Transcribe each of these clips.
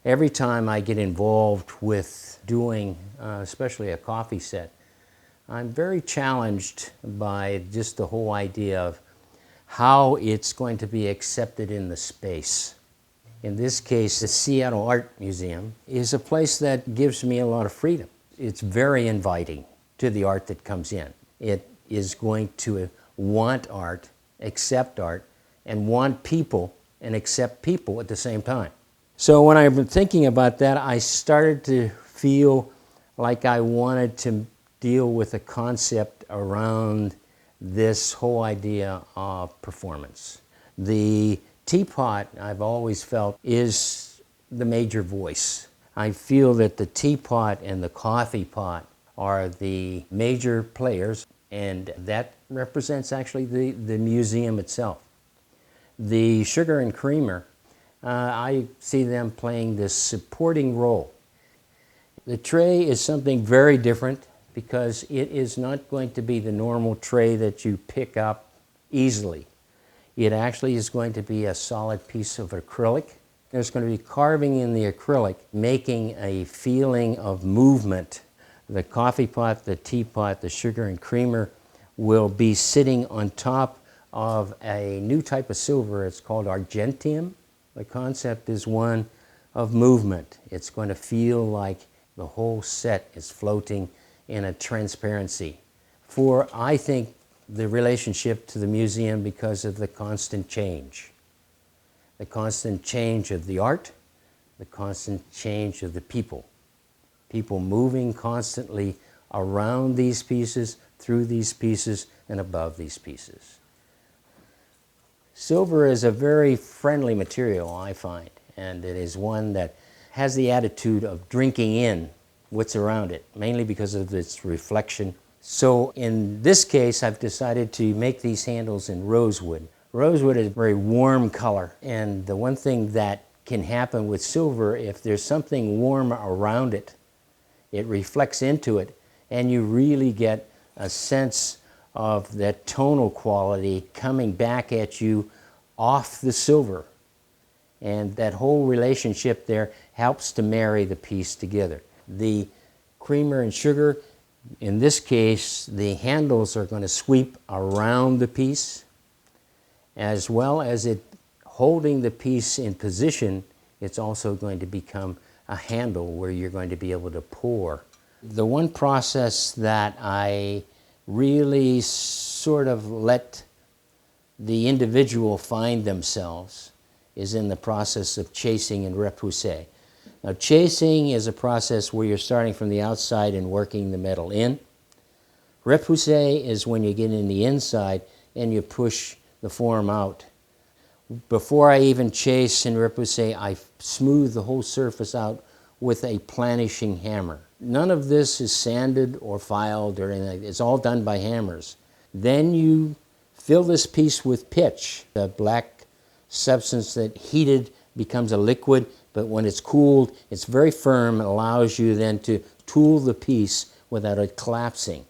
Every time I get involved with doing, especially a coffee set, I'm very challenged by just the whole idea of how it's going to be accepted in the space. In this case, the Seattle Art Museum is a place that gives me a lot of freedom. It's very inviting to the art that comes in. It is going to want art, accept art, and want people and accept people at the same time. So when I've been thinking about that, I started to feel like I wanted to deal with a concept around this whole idea of performance. The teapot, I've always felt, is the major voice. I feel that the teapot and the coffee pot are the major players, and that represents actually the museum itself. The sugar and creamer, I see them playing this supporting role. The tray is something very different because it is not going to be the normal tray that you pick up easily. It actually is going to be a solid piece of acrylic. There's going to be carving in the acrylic, making a feeling of movement. The coffee pot, the teapot, the sugar and creamer will be sitting on top of a new type of silver. It's called argentium. The concept is one of movement. It's going to feel like the whole set is floating in a transparency. For, I think, the relationship to the museum because of the constant change. The constant change of the art, the constant change of the people. People moving constantly around these pieces, through these pieces, and above these pieces. Silver is a very friendly material, I find, and it is one that has the attitude of drinking in what's around it, mainly because of its reflection. So in this case, I've decided to make these handles in rosewood. Rosewood is a very warm color, and the one thing that can happen with silver, if there's something warm around it, it reflects into it, and you really get a sense of that tonal quality coming back at you off the silver. And that whole relationship there helps to marry the piece together. The creamer and sugar, in this case, the handles are going to sweep around the piece, as well as it holding the piece in position. It's also going to become a handle where you're going to be able to pour. The one process that I really sort of let the individual find themselves is in the process of chasing and repoussé. Now, chasing is a process where you're starting from the outside and working the metal in. Repoussé is when you get in the inside and you push the form out. Before I even chase and repoussé, I smooth the whole surface out with a planishing hammer. None of this is sanded or filed or anything. It's all done by hammers. Then you fill this piece with pitch, the black substance that heated becomes a liquid, but when it's cooled, it's very firm. It allows you then to tool the piece without it collapsing.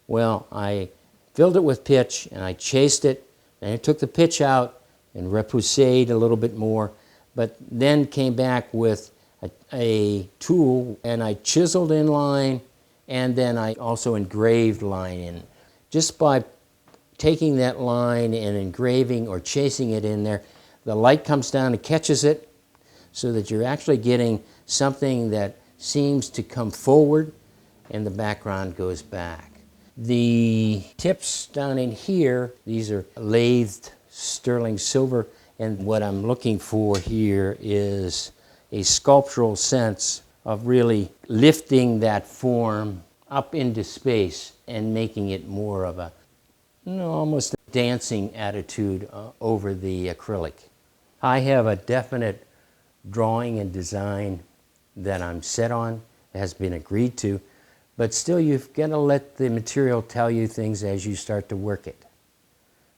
Well, I filled it with pitch and I chased it, and I took the pitch out and repoussed a little bit more, but then came back with a tool and I chiseled in line, and then I also engraved line in. Just by taking that line and engraving or chasing it in there, the light comes down and catches it, so that you're actually getting something that seems to come forward and the background goes back. The tips down in here, these are lathed sterling silver, and what I'm looking for here is a sculptural sense of really lifting that form up into space and making it more of a, almost a dancing attitude over the acrylic. I have a definite drawing and design that I'm set on, has been agreed to, but still you've got to let the material tell you things as you start to work it.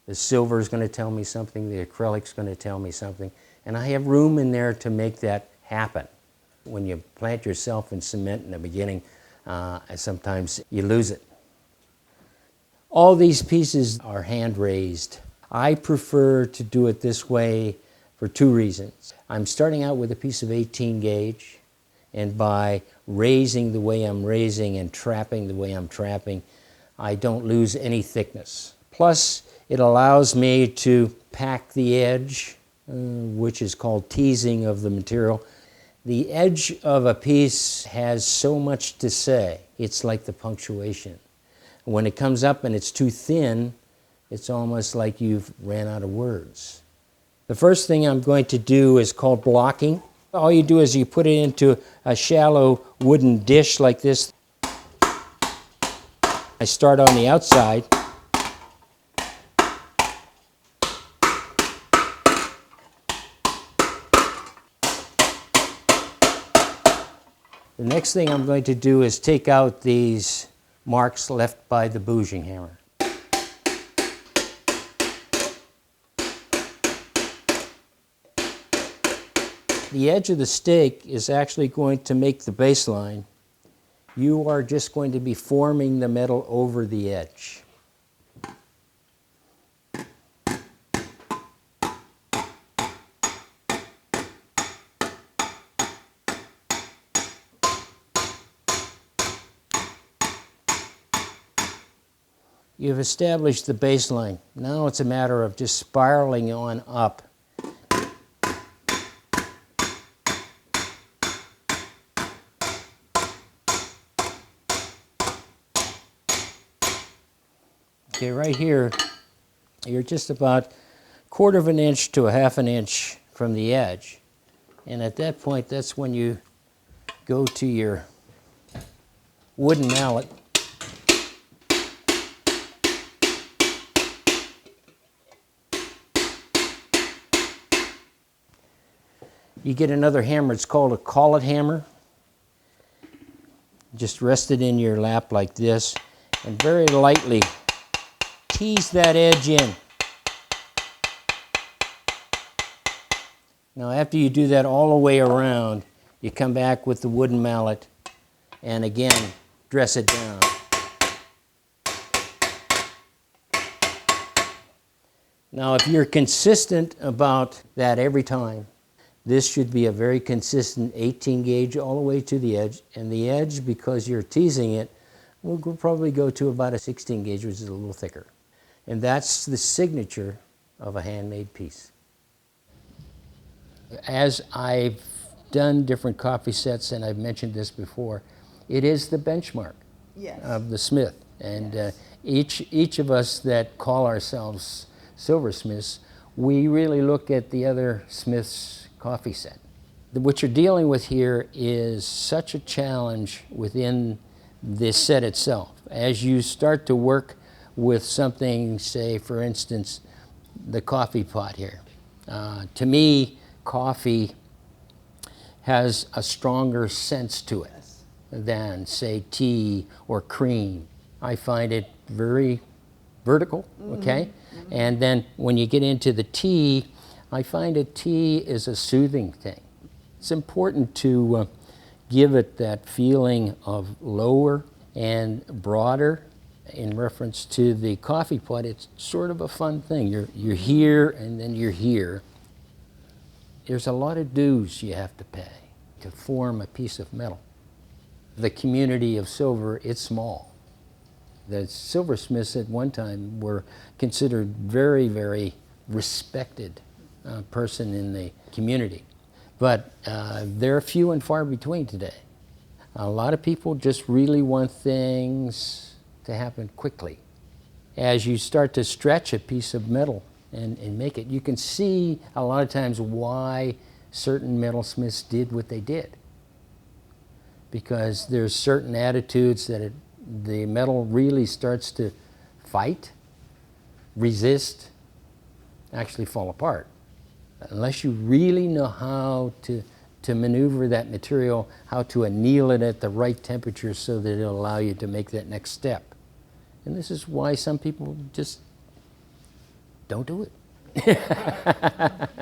The silver is going to tell me something, the acrylic's going to tell me something, and I have room in there to make that happen. When you plant yourself in cement in the beginning, sometimes you lose it. All these pieces are hand raised. I prefer to do it this way for two reasons. I'm starting out with a piece of 18 gauge, and by raising the way I'm raising and trapping the way I'm trapping, I don't lose any thickness. Plus, it allows me to pack the edge, which is called teasing of the material. The edge of a piece has so much to say. It's like the punctuation. When it comes up and it's too thin, it's almost like you've ran out of words. The first thing I'm going to do is called blocking. All you do is you put it into a shallow wooden dish like this. I start on the outside. The next thing I'm going to do is take out these marks left by the bouging hammer. The edge of the stake is actually going to make the baseline. You are just going to be forming the metal over the edge. You've established the baseline. Now it's a matter of just spiraling on up. Okay, right here, you're just about 1/4 of an inch to 1/2 an inch from the edge. And at that point, that's when you go to your wooden mallet. You get another hammer, it's called a collet hammer. Just rest it in your lap like this and very lightly tease that edge in. Now after you do that all the way around, you come back with the wooden mallet and again dress it down. Now if you're consistent about that every time, this should be a very consistent 18 gauge all the way to the edge, and the edge, because you're teasing it, will probably go to about a 16 gauge, which is a little thicker. And that's the signature of a handmade piece. As I've done different coffee sets, and I've mentioned this before, it is the benchmark of the smith. And each of us that call ourselves silversmiths, we really look at the other smiths' coffee set. What you're dealing with here is such a challenge within this set itself. As you start to work with something, say for instance, the coffee pot here. To me, coffee has a stronger sense to it than say tea or cream. I find it very vertical, okay? And then when you get into the tea, I find that tea is a soothing thing. It's important to give it that feeling of lower and broader. In reference to the coffee pot, it's sort of a fun thing. You're here and then you're here. There's a lot of dues you have to pay to form a piece of metal. The community of silver, it's small. The silversmiths at one time were considered very, very respected person in the community. But they're few and far between today. A lot of people just really want things to happen quickly. As you start to stretch a piece of metal and make it, you can see a lot of times why certain metalsmiths did what they did. Because there's certain attitudes that the metal really starts to fight, resist, actually fall apart. Unless you really know how to maneuver that material, how to anneal it at the right temperature so that it'll allow you to make that next step. And this is why some people just don't do it.